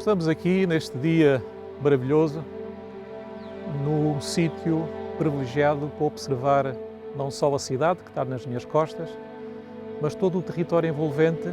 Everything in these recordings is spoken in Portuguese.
Estamos aqui neste dia maravilhoso, num sítio privilegiado para observar não só a cidade que está nas minhas costas, mas todo o território envolvente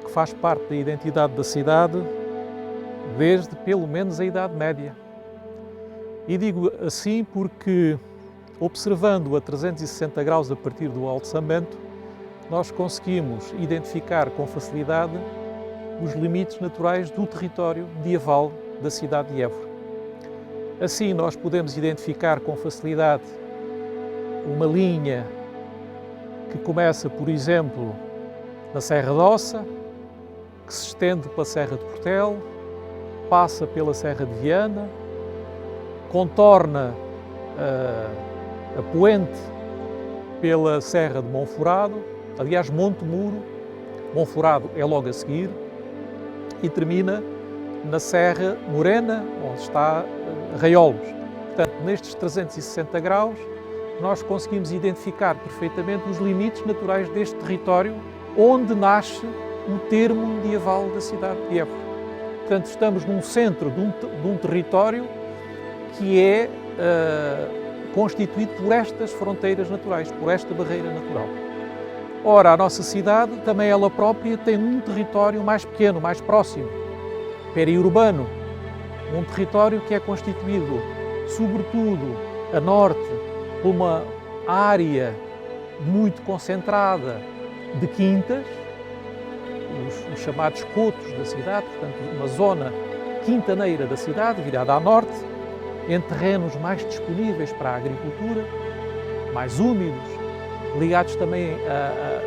que faz parte da identidade da cidade desde pelo menos a Idade Média. E digo assim porque, observando a 360 graus a partir do Alto Sambento, nós conseguimos identificar com facilidade os limites naturais do território medieval da cidade de Évora. Assim, nós podemos identificar com facilidade uma linha que começa, por exemplo, na Serra de Ossa, que se estende pela Serra de Portel, passa pela Serra de Viana, contorna a poente pela Serra de Monforado, aliás, Monte Muro, Monforado é logo a seguir, e termina na Serra Morena, onde está Raiolos. Portanto, nestes 360 graus, nós conseguimos identificar perfeitamente os limites naturais deste território onde nasce o termo medieval da cidade de Évora. Portanto, estamos num centro de um território que é constituído por estas fronteiras naturais, por esta barreira natural. Ora, a nossa cidade, também ela própria, tem um território mais pequeno, mais próximo, periurbano, um território que é constituído, sobretudo, a norte, por uma área muito concentrada de quintas, os chamados cotos da cidade, portanto, uma zona quintaneira da cidade, virada a norte, em terrenos mais disponíveis para a agricultura, mais úmidos, ligados também,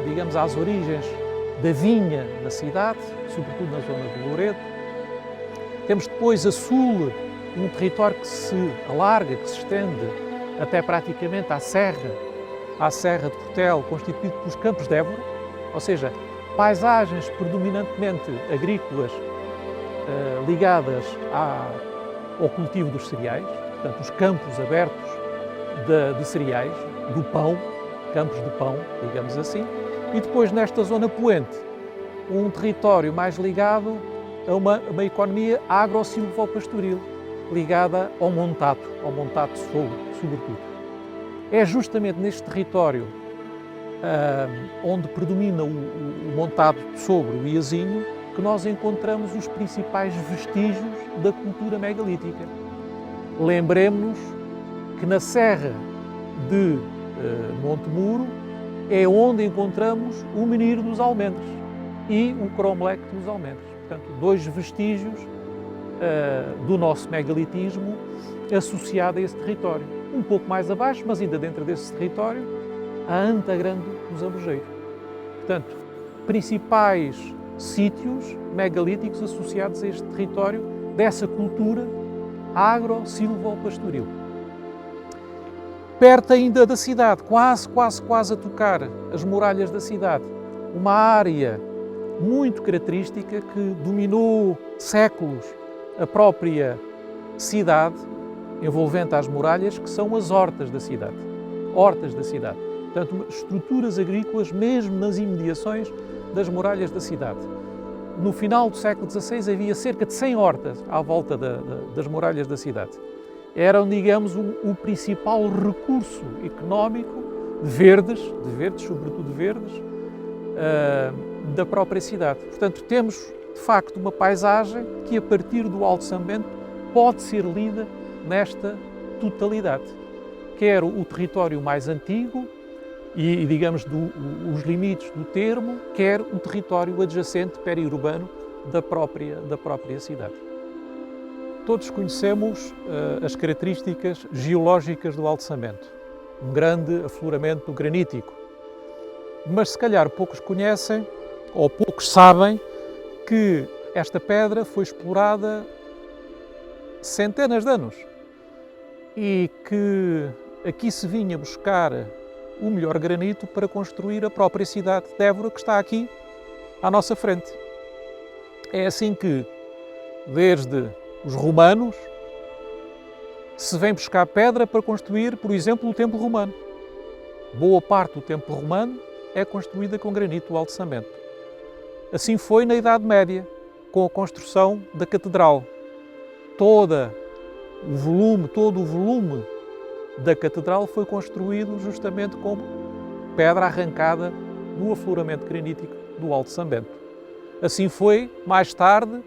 digamos, às origens da vinha na cidade, sobretudo na zona de Loredo. Temos depois a sul um território que se alarga, que se estende até praticamente à Serra de Portel, constituído pelos Campos de Évora, ou seja, paisagens predominantemente agrícolas ligadas ao cultivo dos cereais, portanto, os campos abertos de cereais, do pão, campos de pão, digamos assim, e depois nesta zona poente, um território mais ligado a uma economia agro-silvopastoril, ligada ao montato de sobretudo. É justamente neste território onde predomina o montado de sogro, o iazinho, que nós encontramos os principais vestígios da cultura megalítica. Lembremos-nos que na Serra de Monte Muro é onde encontramos o Menir dos Almendres e o Cromlech dos Almendres. Portanto, dois vestígios do nosso megalitismo associado a esse território. Um pouco mais abaixo, mas ainda dentro desse território, a Anta Grande dos Abojeiros. Portanto, principais sítios megalíticos associados a este território dessa cultura agro-silvopastoril. Perto ainda da cidade, quase a tocar as muralhas da cidade, uma área muito característica que dominou séculos a própria cidade, envolvente às muralhas, que são as hortas da cidade. Hortas da cidade. Portanto, estruturas agrícolas mesmo nas imediações das muralhas da cidade. No final do século XVI havia cerca de 100 hortas à volta das muralhas da cidade. Eram, digamos, o principal recurso económico de verdes, sobretudo verdes, da própria cidade. Portanto, temos, de facto, uma paisagem que, a partir do Alto Sambento, pode ser lida nesta totalidade. Quer o território mais antigo e, digamos, os limites do termo, quer o território adjacente, periurbano, da própria cidade. Todos conhecemos as características geológicas do Alto Sambento, um grande afloramento granítico, mas se calhar poucos conhecem ou poucos sabem que esta pedra foi explorada centenas de anos e que aqui se vinha buscar o melhor granito para construir a própria cidade de Évora, que está aqui à nossa frente. É assim que, desde os romanos, se vem buscar pedra para construir, por exemplo, o Templo Romano. Boa parte do Templo Romano é construída com granito do Alto Sambento. Assim foi na Idade Média. com a construção da catedral. Todo o volume da catedral foi construído justamente como pedra arrancada no afloramento granítico do Alto São Bento. Assim foi, mais tarde,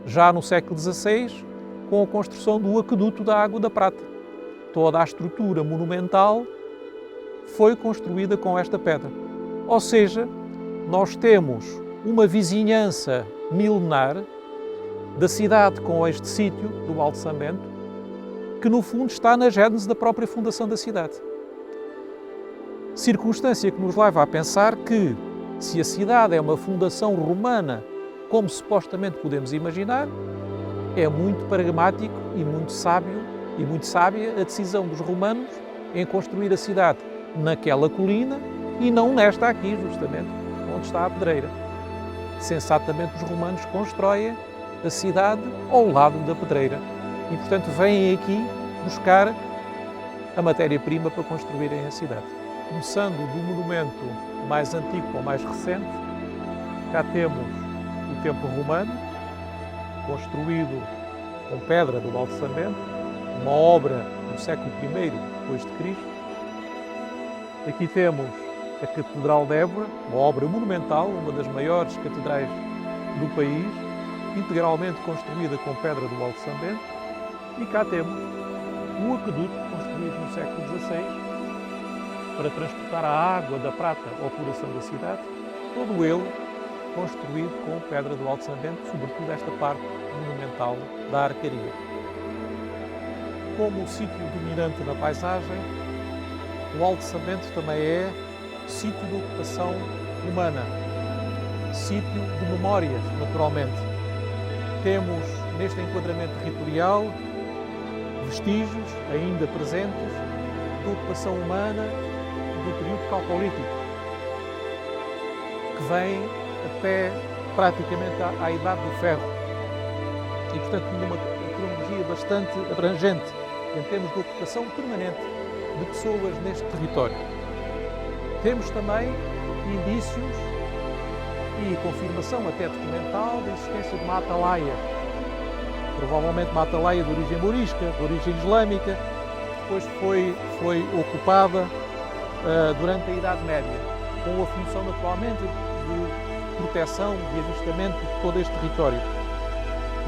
já no século XVI, com a construção do Aqueduto da Água da Prata. Toda a estrutura monumental foi construída com esta pedra. Ou seja, nós temos uma vizinhança milenar da cidade com este sítio do Alto São Bento, que no fundo está na gênese da própria fundação da cidade. Circunstância que nos leva a pensar que, se a cidade é uma fundação romana, como supostamente podemos imaginar, é muito pragmático e muito sábio e muito sábia a decisão dos romanos em construir a cidade naquela colina e não nesta aqui, justamente, onde está a pedreira. Sensatamente os romanos constroem a cidade ao lado da pedreira e, portanto, vêm aqui buscar a matéria-prima para construírem a cidade. Começando do monumento mais antigo ao mais recente, cá temos o Templo Romano, construído com pedra do Alto São Bento, uma obra do século I depois de Cristo. Aqui temos a Catedral de Évora, uma obra monumental, uma das maiores catedrais do país, integralmente construída com pedra do Alto São Bento. E cá temos o aqueduto, construído no século XVI, para transportar a água da Prata ao coração da cidade, todo ele construído com pedra do Alto São Bento, sobretudo esta parte monumental da arcaria. Como o sítio dominante na paisagem, o Alto São Bento também é sítio de ocupação humana, sítio de memórias, naturalmente. Temos neste enquadramento territorial vestígios ainda presentes de ocupação humana do período calcolítico, que vem até praticamente à Idade do Ferro e, portanto, numa cronologia bastante abrangente em termos de ocupação permanente de pessoas neste território. Temos também indícios e confirmação até documental da existência de uma atalaia, provavelmente uma atalaia de origem morisca, de origem islâmica, que depois foi ocupada durante a Idade Média, com a função naturalmente de proteção, de avistamento de todo este território.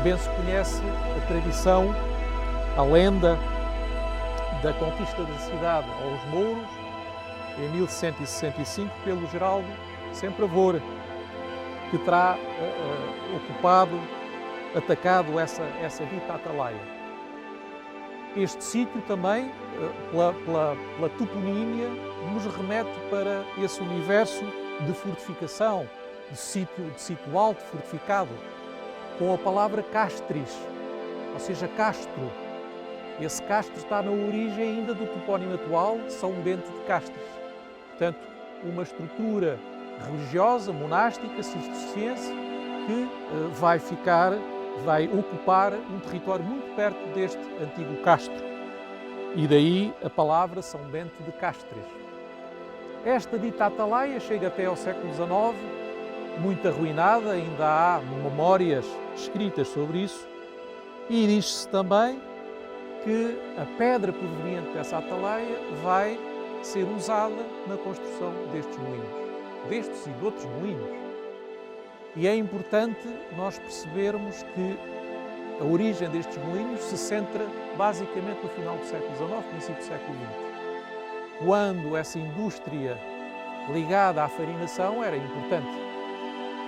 Bem se conhece a tradição, a lenda da conquista da cidade aos mouros, em 1165, pelo Geraldo Sempravor, que terá ocupado, atacado essa dita atalaia. Este sítio também, pela toponímia, nos remete para esse universo de fortificação, de sítio alto, fortificado, com a palavra castris, ou seja, castro. Esse castro está na origem ainda do topónimo atual, São Bento de Castres. Portanto, uma estrutura religiosa, monástica, cisterciense, que vai ocupar um território muito perto deste antigo castro. E daí a palavra São Bento de Castres. Esta dita atalaia chega até ao século XIX, muito arruinada, ainda há memórias escritas sobre isso, e diz-se também que a pedra proveniente dessa atalaia vai ser usada na construção destes moinhos, destes e de outros moinhos. E é importante nós percebermos que a origem destes moinhos se centra basicamente no final do século XIX, princípio do século XX, quando essa indústria ligada à farinação era importante.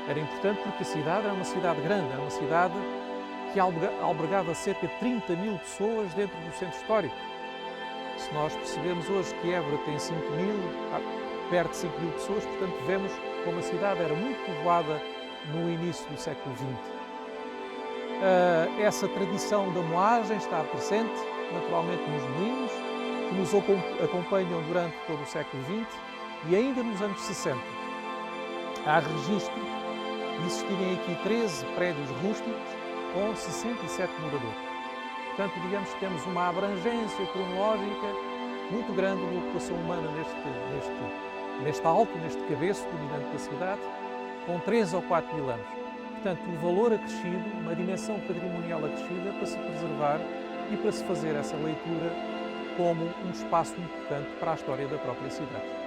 Era importante porque a cidade era uma cidade grande, era uma cidade que albergava cerca de 30 mil pessoas dentro do centro histórico. Se nós percebemos hoje que Évora tem 5 mil, perto de 5 mil pessoas, portanto vemos como a cidade era muito povoada no início do século XX. Essa tradição da moagem está presente, naturalmente, nos moinhos, que nos acompanham durante todo o século XX e ainda nos anos 60. Há registro de existirem aqui 13 prédios rústicos com 67 moradores. Portanto, digamos que temos uma abrangência cronológica muito grande de ocupação humana neste alto, neste cabeço dominante da cidade, com 3 ou 4 mil anos. Portanto, o valor acrescido, uma dimensão patrimonial acrescida para se preservar e para se fazer essa leitura como um espaço importante para a história da própria cidade.